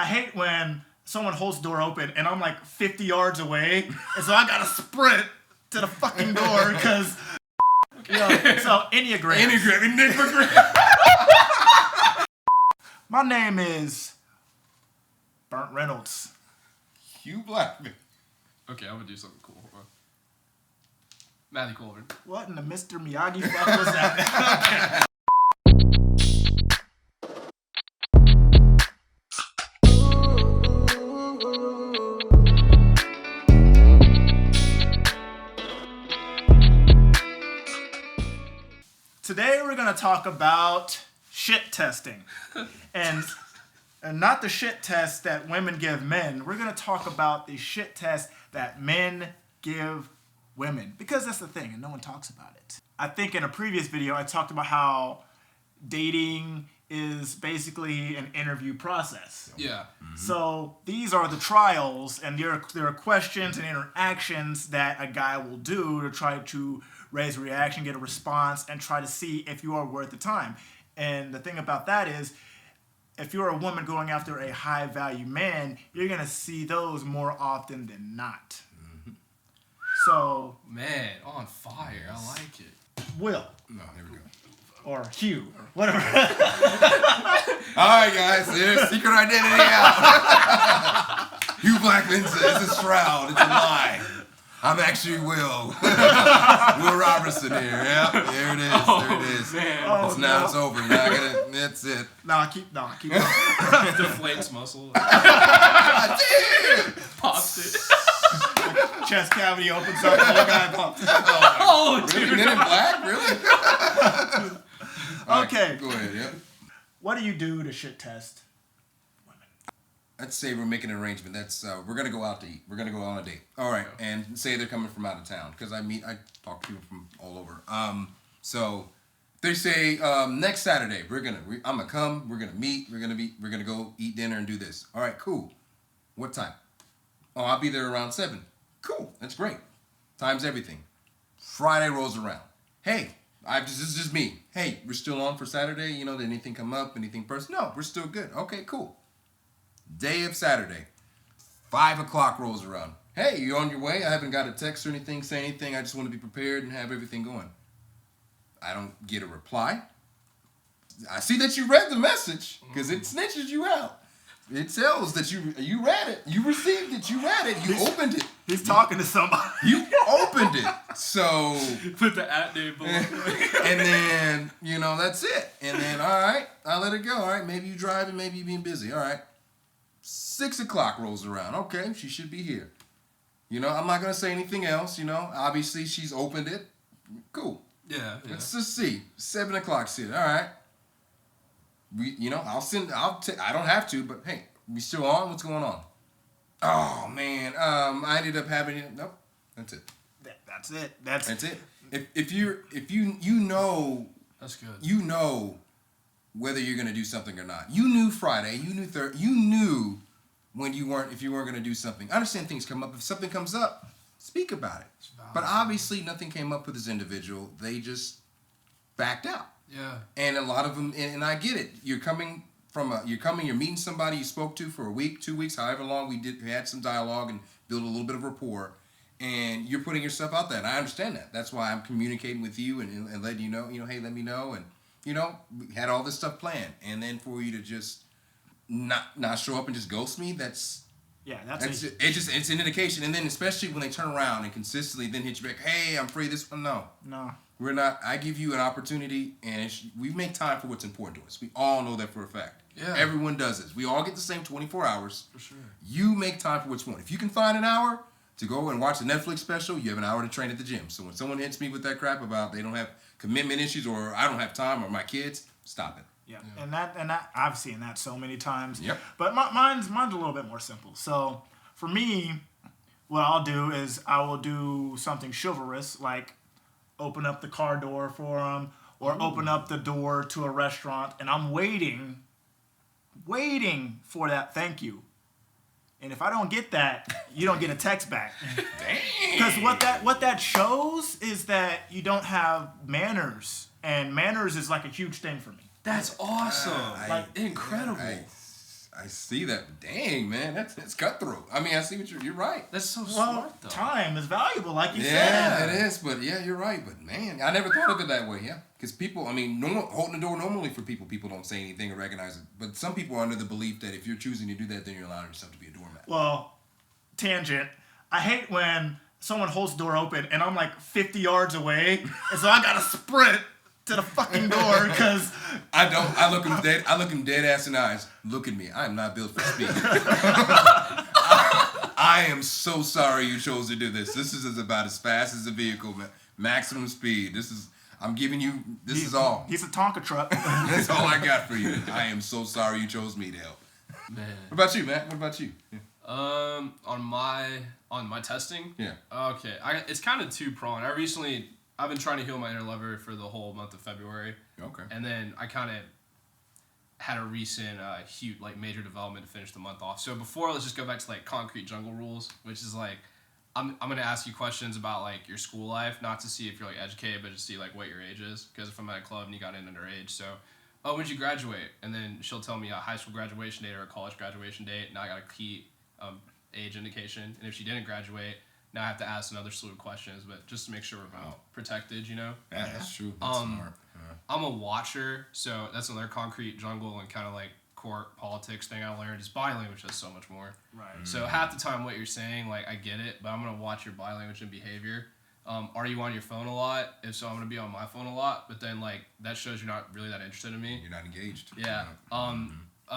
I hate when someone holds the door open and I'm like 50 yards away, and so I gotta sprint to the fucking door because. So Enneagram. My name is Burnt Reynolds. Hugh Blackman. Okay, I'm gonna do something cool. Hold on. Matthew Colborn. What in the Mr. Miyagi fuck was that? Today we're gonna talk about shit testing, and not the shit test that women give men. We're gonna talk about the shit test that men give women, because that's the thing, and no one talks about it. I think in a previous video I talked about how dating is basically an interview process. Yeah. Mm-hmm. So these are the trials, and there are questions and interactions that a guy will do to try to raise a reaction, get a response, and try to see if you are worth the time. And the thing about that is, if you're a woman going after a high-value man, you're going to see those more often than not. Mm-hmm. So... Man, on fire. I like it. Will. No, here we go. Or Hugh, or whatever. All right, guys, there's secret identity out. Hugh Blackman says it's a shroud, it's a lie. I'm actually Will. Will Robertson here. Yep, there it is. There it is. Man. It's over. Now that's it. Keep going. Deflates muscle. Damn! Pops it. Chest cavity opens up, and the guy pops. Oh, Really? dude. Men in Black? Really? Okay. Right, go ahead, yep. What do you do to shit test women? Let's say we're making an arrangement. That's we're gonna go out to eat. We're gonna go on a date. All right, and say they're coming from out of town because I talk to people from all over. So they say next Saturday I'm gonna come. We're gonna meet. We're gonna go eat dinner and do this. All right, cool. What time? Oh, I'll be there around 7. Cool. That's great. Time's everything. Friday rolls around. Hey, this is just me. Hey, we're still on for Saturday. You know, did anything come up? Anything personal? No, we're still good. Okay, cool. Day of Saturday. 5 o'clock rolls around. Hey, you on your way? I haven't got a text or anything, say anything. I just want to be prepared and have everything going. I don't get a reply. I see that you read the message because it snitches you out. It tells that you read it. You received it. You read it. You opened it. He's talking to somebody. You opened it. So... Put the at name below. And then, that's it. And then, all right, I'll let it go. All right, maybe you driving, maybe you being busy. All right. 6 o'clock rolls around. Okay, she should be here. I'm not going to say anything else, Obviously, she's opened it. Cool. Yeah. Let's just see. 7 o'clock's here. All right. I don't have to, but hey, we still on? What's going on? Oh, man. I ended up having... Nope. That's it. That's it. That's it. If you know... That's good. You know whether you're going to do something or not. You knew Friday. You knew Thursday. You knew if you weren't going to do something. I understand things come up. If something comes up, speak about it. But obviously nothing came up with this individual. They just backed out. Yeah. And a lot of them, and I get it. You're meeting somebody you spoke to for a week, 2 weeks, however long we had some dialogue and built a little bit of rapport, and you're putting yourself out there. And I understand that. That's why I'm communicating with you and letting you know, hey, let me know. And, we had all this stuff planned. And then for you to just not show up and just ghost me, it's an indication. And then especially when they turn around and consistently then hit you back, hey, I'm free this one. No. We're not. I give you an opportunity, and we make time for what's important to us. We all know that for a fact. Yeah. Everyone does this. We all get the same 24 hours. For sure. You make time for what's important. If you can find an hour to go and watch a Netflix special, you have an hour to train at the gym. So when someone hits me with that crap about they don't have commitment issues or I don't have time or my kids, stop it. Yeah. And that I've seen that so many times. Yep. But mine's a little bit more simple. So for me, what I'll do is I will do something chivalrous, like open up the car door for them, or open up the door to a restaurant, and I'm waiting for that thank you. And if I don't get that, you don't get a text back. Because what that shows is that you don't have manners, and manners is like a huge thing for me. That's awesome. Incredible. I see that. Dang, man, that's cutthroat. I mean, I see what you're right. That's so Well, smart though. time is valuable, like you Yeah, said. it is. But yeah, you're right. But man, I never thought of it that way. Yeah, because people, I mean, holding the door normally for people don't say anything or recognize it. But some people are under the belief that if you're choosing to do that, then you're allowing yourself to be a doormat. Well, tangent. I hate when someone holds the door open and I'm like 50 yards away, and so I gotta sprint to the fucking door because I don't. I look him dead ass in the eyes. Look at me. I am not built for speed. I am so sorry you chose to do this. This is about as fast as a vehicle, man. Maximum speed. I'm giving you. This is all. He's a Tonka truck. That's all I got for you. I am so sorry you chose me to help. Man. What about you, Matt? What about you? Yeah. On my testing. Yeah. Okay. It's kind of two-pronged. I've been trying to heal my inner lover for the whole month of February. Okay. And then I kind of had a recent huge major development to finish the month off. So before, let's just go back to like concrete jungle rules, which is like I'm gonna ask you questions about like your school life, not to see if you're like educated, but to see like what your age is. Because if I'm at a club and you got in underage, so when'd you graduate? And then she'll tell me a high school graduation date or a college graduation date. Now I got a key age indication, and if she didn't graduate, now I have to ask another slew of questions, but just to make sure we're protected, you know? Yeah, that's true. That's smart. Yeah. I'm a watcher, so that's another concrete jungle and kind of like court politics thing I learned is body language does so much more. Right. So half the time what you're saying, like I get it, but I'm going to watch your body language and behavior. Are you on your phone a lot? If so, I'm going to be on my phone a lot, but then like that shows you're not really that interested in me. You're not engaged. Yeah.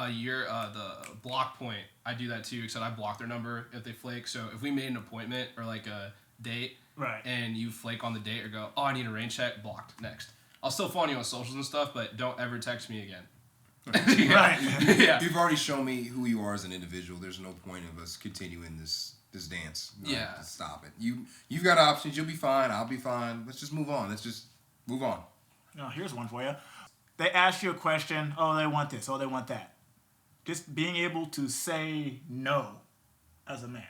You're the block point. I do that too, except I block their number if they flake. So if we made an appointment or like a date, Right. and you flake on the date or go, oh, I need a rain check, blocked, next. I'll still follow you on socials and stuff, but don't ever text me again. Right. Yeah. You've already shown me who you are as an individual. There's no point of us continuing this dance. Yeah. Stop it. You've got options. You'll be fine. I'll be fine. Let's just move on. No, here's one for you. They ask you a question. Oh, they want this. Oh, they want that. Just being able to say no as a man.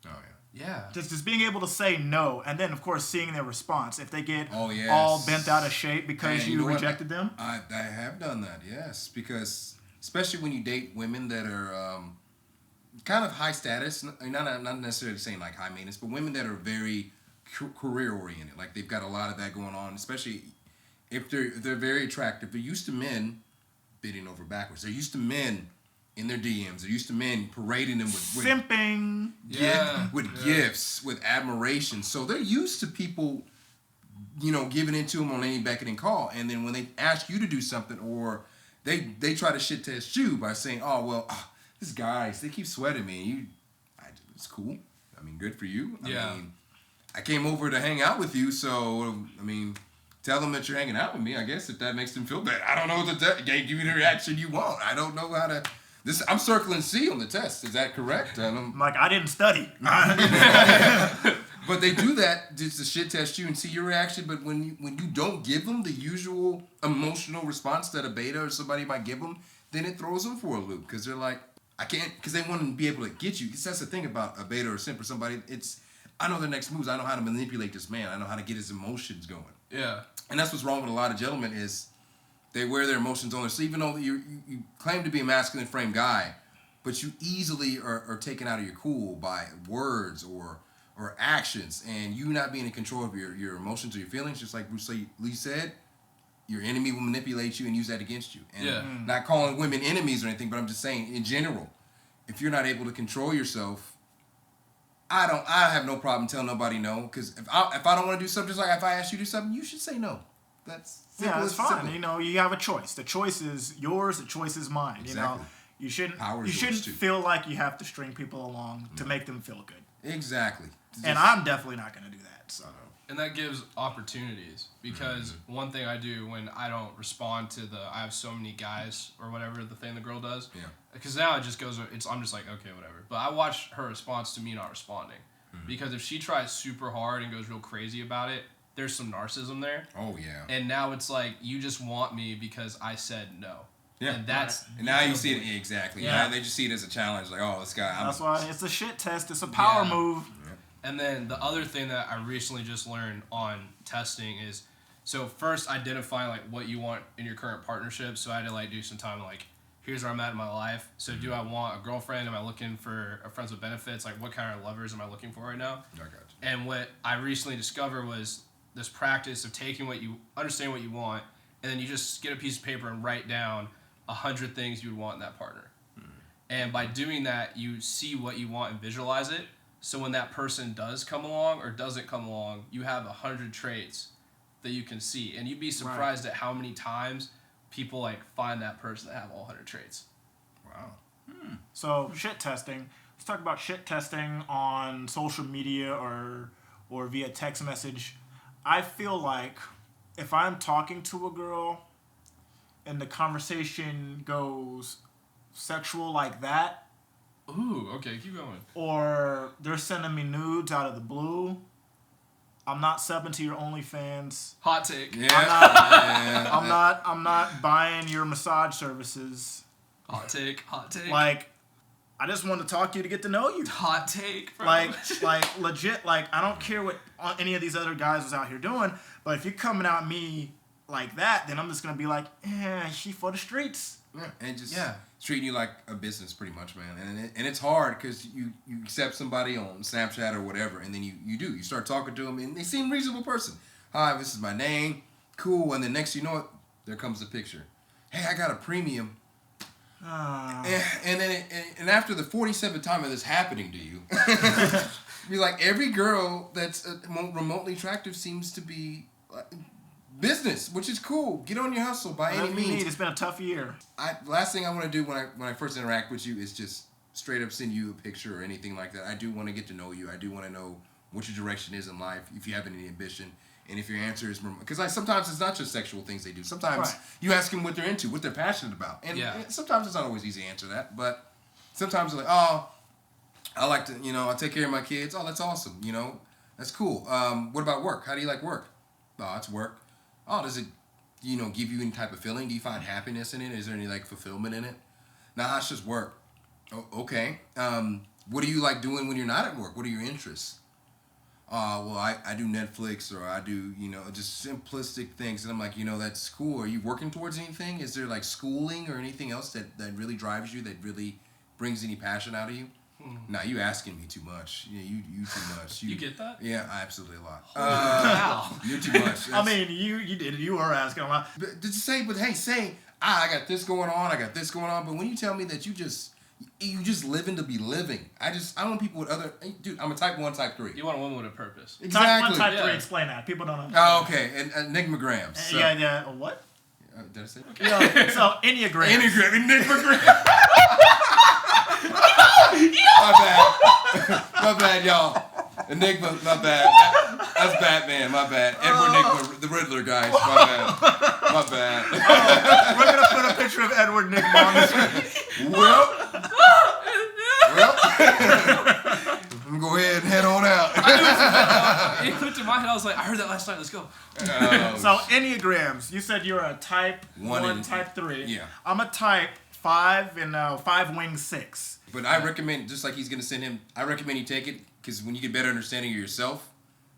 Oh yeah. Yeah. Just being able to say no, and then of course seeing their response. If they get Oh, yes. all bent out of shape because Man, you know what? rejected them. I have done that. Yes, because especially when you date women that are kind of high status, not necessarily saying like high maintenance, but women that are very career oriented. Like they've got a lot of that going on, especially if they're very attractive. They're used to men bending over backwards. They're used to men in their DMs. They're used to men parading them with Simping. gifts, with admiration. So they're used to people, giving it to them on any beckoning call. And then when they ask you to do something, or they try to shit test you by saying, "Oh well, this guys, they keep sweating me." It's cool. I mean, good for you. I mean, I came over to hang out with you, so I mean, tell them that you're hanging out with me. I guess if that makes them feel better. I don't know what give you the reaction you want. I don't know how to. I'm circling C on the test. Is that correct? I'm like, I didn't study. But they do that just to shit test you and see your reaction. But when you don't give them the usual emotional response that a beta or somebody might give them, then it throws them for a loop because they're like, I can't, because they want to be able to get you. Because that's the thing about a beta or a simp or somebody. I know their next moves. I know how to manipulate this man. I know how to get his emotions going. Yeah. And that's what's wrong with a lot of gentlemen is they wear their emotions on their sleeve, even though you claim to be a masculine frame guy, but you easily are taken out of your cool by words or actions, and you not being in control of your emotions or your feelings. Just like Bruce Lee said, your enemy will manipulate you and use that against you. And not calling women enemies or anything, but I'm just saying in general, if you're not able to control yourself, I have no problem telling nobody no, because if I don't want to do something, just like if I ask you to do something, you should say no. That's simple. Yeah, that's fine. Simple. You have a choice. The choice is yours. The choice is mine. Exactly. You shouldn't feel like you have to string people along to make them feel good. Exactly. And I'm definitely not going to do that. So. And that gives opportunities because one thing I do when I don't respond to I have so many guys or whatever the thing the girl does. Yeah. Because now it just goes. I'm just like, okay, whatever. But I watch her response to me not responding, because if she tries super hard and goes real crazy about it, there's some narcissism there. Oh yeah. And now it's like you just want me because I said no. Yeah. And and now you see it exactly. Yeah. Now they just see it as a challenge, like, oh, this guy. That's why it's a shit test. It's a power move. Yeah. And then the other thing that I recently just learned on testing is, so first identifying like what you want in your current partnership. So I had to like do some time like, here's where I'm at in my life. So do I want a girlfriend? Am I looking for a friends with benefits? Like, what kind of lovers am I looking for right now? I got you. And what I recently discovered was this practice of understanding what you want, and then you just get a piece of paper and write down 100 things you would want in that partner. And by doing that, you see what you want and visualize it. So when that person does come along or doesn't come along, you have 100 traits that you can see. And you'd be surprised at how many times people like find that person that have all 100 traits. Wow. So shit testing. Let's talk about shit testing on social media or via text message. I feel like if I'm talking to a girl and the conversation goes sexual like that, Ooh, okay, keep going. or they're sending me nudes out of the blue, I'm not subbing to your OnlyFans. Hot take. Yeah. I'm not buying your massage services. Hot take. Like, I just want to talk to you to get to know you. Hot take, bro. Like legit, like, I don't care what any of these other guys was out here doing, but if you're coming at me like that, then I'm just going to be like, she for the streets. Yeah, and just treating you like a business, pretty much, man. And it's hard because you accept somebody on Snapchat or whatever, and then you start talking to them, and they seem reasonable person. Hi, this is my name, cool. And then next you know it, there comes the picture. Hey, I got a premium. And then and after the 47th time of this happening to you, be like, every girl that's remotely attractive seems to be business, which is cool. Get on your hustle by any means. It's been a tough year. Last thing I want to do when I first interact with you is just straight up send you a picture or anything like that. I do want to get to know you. I do want to know what your direction is in life, if you have any ambition, and if your answer is because sometimes it's not just sexual things they do. Sometimes you ask them what they're into, what they're passionate about, and sometimes it's not always easy to answer that. But sometimes they're like, oh, I like to, I take care of my kids. Oh, that's awesome. That's cool. What about work? How do you like work? Oh, it's work. Oh, does it, give you any type of feeling? Do you find happiness in it? Is there any, fulfillment in it? Nah, it's just work. Oh, okay. What do you like doing when you're not at work? What are your interests? Well, I do Netflix, or I do, just simplistic things. And I'm like, that's cool. Are you working towards anything? Is there, schooling or anything else that really drives you, that really brings any passion out of you? Nah, you asking me too much. Yeah, you too much. You get that? Yeah, absolutely a lot. Wow. You're too much. I mean, you did. You were asking a lot. But did you say? But hey, I got this going on. I got this going on. But when you tell me that you just living to be living, I don't want people with other. Dude, I'm a type 1, type 3. You want a woman with a purpose. Exactly. Type 1, type 3. Explain that. People don't understand. Oh, okay. And enneagrams. So. Yeah. What? Did I say? Okay. So enneagrams. Enneagram. My bad, y'all. Enigma, my bad. That's Batman, my bad. Edward Enigma, the Riddler, guys. My bad. We're going to put a picture of Edward Enigma on the screen. Well, I'm going to go ahead and head on out. It clicked in my head. I was like, I heard that last night. Let's go. So, enneagrams. You said you're a type 1, type 3. Yeah. I'm a type 5 and 5 wing 6. But I recommend, just like he's going to send him, I recommend you take it, because when you get better understanding of yourself,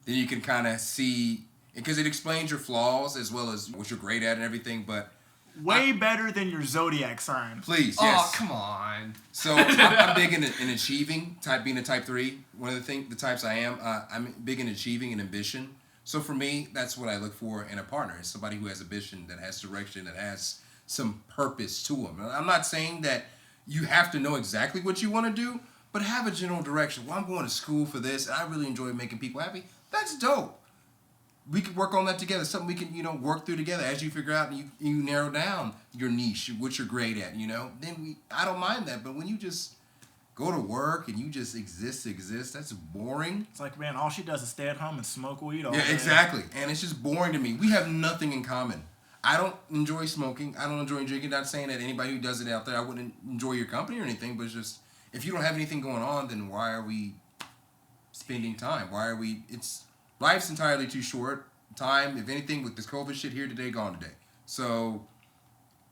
then you can kind of see, because it explains your flaws as well as what you're great at and everything, but... Way better than your zodiac sign. Please, yes. Oh, come on. So I'm big in achieving, being a type 3. One of the types I am, I'm big in achieving and ambition. So for me, that's what I look for in a partner, is somebody who has ambition, that has direction, that has some purpose to them. I'm not saying that you have to know exactly what you want to do, but have a general direction. Well, I'm going to school for this, and I really enjoy making people happy. That's dope. We could work on that together. Something we can, work through together as you figure out and you narrow down your niche, what you're great at, Then I don't mind that. But when you just go to work and you just exist, that's boring. It's like, man, all she does is stay at home and smoke weed all day. Yeah, exactly. And it's just boring to me. We have nothing in common. I don't enjoy smoking. I don't enjoy drinking. Not saying that anybody who does it out there, I wouldn't enjoy your company or anything, but it's just, if you don't have anything going on, then why are we spending time? Life's entirely too short. Time, if anything, with this COVID shit, here today, gone today. So,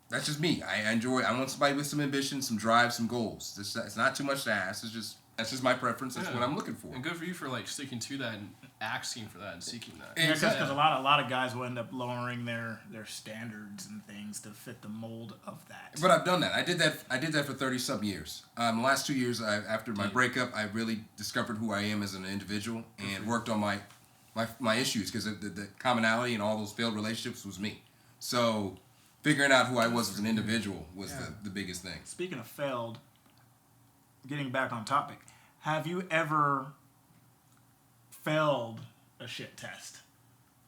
that's just me. I want somebody with some ambition, some drive, some goals. It's not too much to ask. It's just That's just my preference. That's what I'm looking for. And good for you for like sticking to that and asking for that and seeking that. Yeah, because a lot of guys will end up lowering their standards and things to fit the mold of that. But I've done that. I did that for 30-some years. The last 2 years, after my breakup, I really discovered who I am as an individual and worked on my issues, because the commonality in all those failed relationships was me. So figuring out who I was as an individual was the biggest thing. Speaking of failed, getting back on topic, have you ever failed a shit test?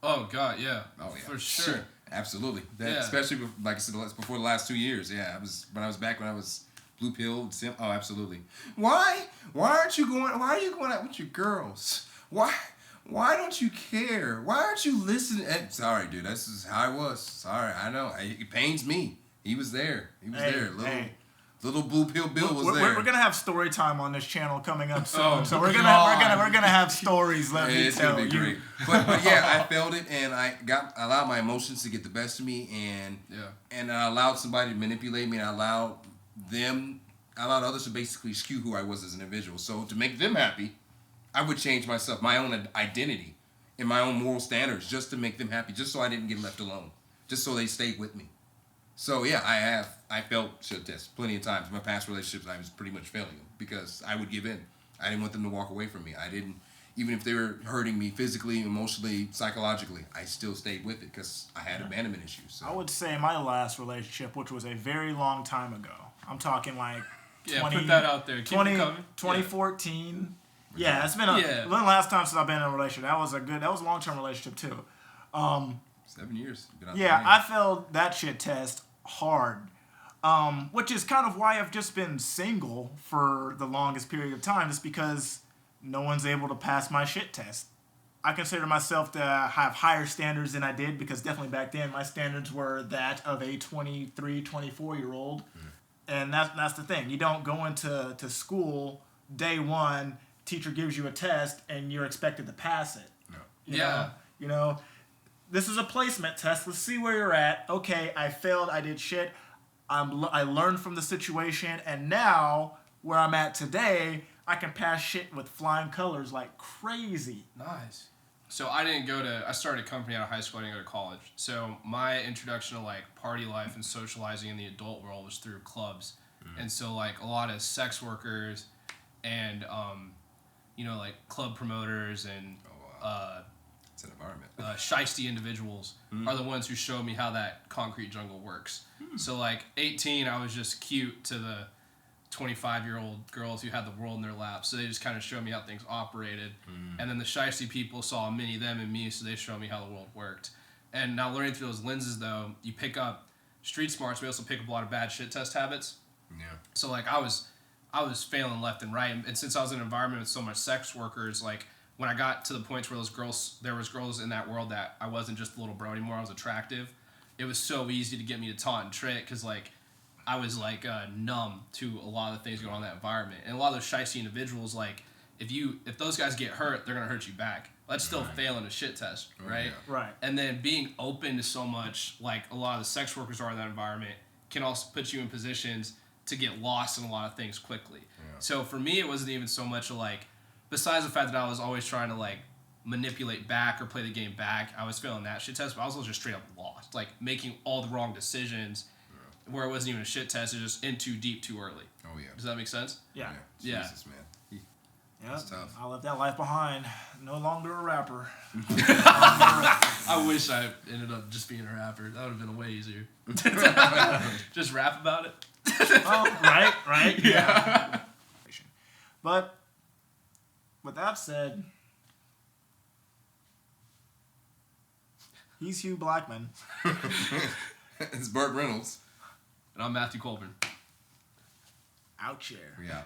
Oh God, yeah. Oh yeah, for sure. Absolutely. Especially like I said, before the last 2 years. Yeah, when I was blue pilled. Oh, absolutely. Why are you going out with your girls? Why don't you care? Why aren't you listening? Sorry, dude. This is how I was. Sorry, I know. It pains me. He was there. Little blue pill Bill was there. We're gonna have story time on this channel coming up soon, so we're gonna have stories. Let me tell you. It's gonna be great. But yeah, I felt it, and I allowed my emotions to get the best of me, and I allowed somebody to manipulate me, and I allowed others to basically skew who I was as an individual. So to make them happy, I would change myself, my own identity, and my own moral standards, just to make them happy, just so I didn't get left alone, just so they stayed with me. So yeah, I failed shit tests plenty of times. In my past relationships, I was pretty much failing them because I would give in. I didn't want them to walk away from me. I didn't, even if they were hurting me physically, emotionally, psychologically, I still stayed with it because I had abandonment issues. So. I would say my last relationship, which was a very long time ago. I'm talking like 20, put that out there. Keep it coming. 2014. Yeah, it's been the last time since I've been in a relationship. That was a long-term relationship too. 7 years. I failed that shit test hard, which is kind of why I've just been single for the longest period of time, just because no one's able to pass my shit test. I consider myself to have higher standards than I did, because definitely back then my standards were that of a 23, 24-year-old. And that's the thing. You don't go into school day one, teacher gives you a test, and you're expected to pass it. No. You know, this is a placement test. Let's see where you're at. Okay, I failed. I did shit. I learned from the situation, and now where I'm at today, I can pass shit with flying colors like crazy. Nice. So I started a company out of high school. I didn't go to college. So my introduction to like party life and socializing in the adult world was through clubs. And so like a lot of sex workers and like club promoters and it's an environment. Shiesty individuals are the ones who showed me how that concrete jungle works. So like 18, I was just cute to the 25-year-old girls who had the world in their laps. So they just kind of showed me how things operated. And then the shiesty people saw a mini them and me, so they showed me how the world worked. And now learning through those lenses, though, you pick up street smarts, but you also pick up a lot of bad shit test habits. Yeah. So like I was failing left and right, and since I was in an environment with so much sex workers, like when I got to the points where there was girls in that world that I wasn't just a little bro anymore, I was attractive. It was so easy to get me to taunt and trick, because like I was like numb to a lot of the things going on in that environment. And a lot of those shiesty individuals, like if those guys get hurt, they're gonna hurt you back. That's still failing a shit test, right? Yeah. Right. And then being open to so much, like a lot of the sex workers are in that environment, can also put you in positions to get lost in a lot of things quickly. Yeah. So for me, it wasn't even so much like, besides the fact that I was always trying to like manipulate back or play the game back, I was failing that shit test, but I was also just straight up lost, like making all the wrong decisions where it wasn't even a shit test, it was just in too deep too early. Oh yeah. Does that make sense? Yeah. Jesus, man. Yeah, that's tough. I left that life behind. No longer a rapper. I wish I ended up just being a rapper. That would have been way easier. Just rap about it. Oh, right. Yeah. But with that said, he's Hugh Blackman. It's Burt Reynolds. And I'm Matthew Colborn. Out here. Yeah.